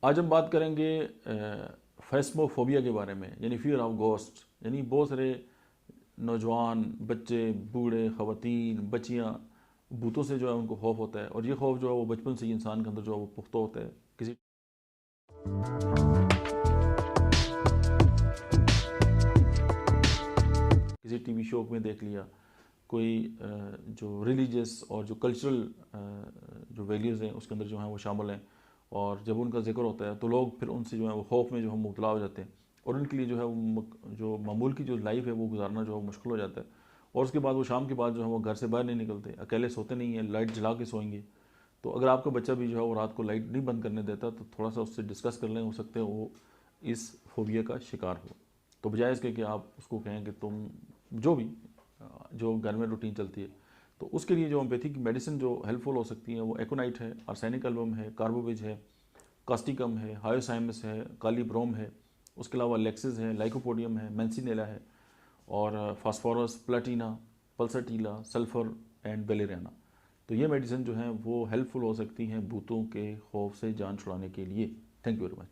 आज हम बात करेंगे फैस्मोफोबिया के बारे में, यानी फियर ऑफ गोस्ट। यानी बहुत सारे नौजवान, बच्चे, बूढ़े, ख़वातीन, बच्चियाँ भूतों से जो है उनको खौफ होता है, और ये खौफ जो है वो बचपन से ही इंसान के अंदर जो है वो पुख्ता होता है। किसी टीवी शो में देख लिया, कोई जो रिलीजियस और जो कल्चरल जो वैल्यूज़ हैं उसके अंदर जो हैं वो शामिल हैं, और जब उनका जिक्र होता है तो लोग फिर उनसे जो है वो खौफ में जो है मुबतला हो जाते हैं, और उनके लिए जो है वो जो मामूल की जो लाइफ है वो गुजारना जो है मुश्किल हो जाता है। और उसके बाद वो शाम के बाद जो है वो घर से बाहर नहीं निकलते, अकेले सोते नहीं हैं, लाइट जला के सोएंगे। तो अगर आपका बच्चा भी जो है वो रात को लाइट नहीं बंद करने देता तो थोड़ा सा उससे डिस्कस कर लें, हो सकते हैं वो इस फोबिया का शिकार हो। तो बजाय इसके कि आप उसको कहें कि तुम जो घर में रूटीन चलती है, तो उसके लिए जो होम्योपैथिक मेडिसिन जो हेल्पफुल हो सकती है वो एकोनाइट है, आर्सेनिक एल्बम है, कार्बोवेज है, कास्टिकम है, हायोसाइमस है, काली ब्रोम है, उसके अलावा लेक्सिस है, लाइकोपोडियम है, मेंसिनेला है, और फास्फोरस, प्लेटिना, पल्सटीला, सल्फर एंड बेलेरियाना। तो ये मेडिसिन जो हैं वो हेल्पफुल हो सकती हैं भूतों के खौफ से जान छुड़ाने के लिए। Thank you very much.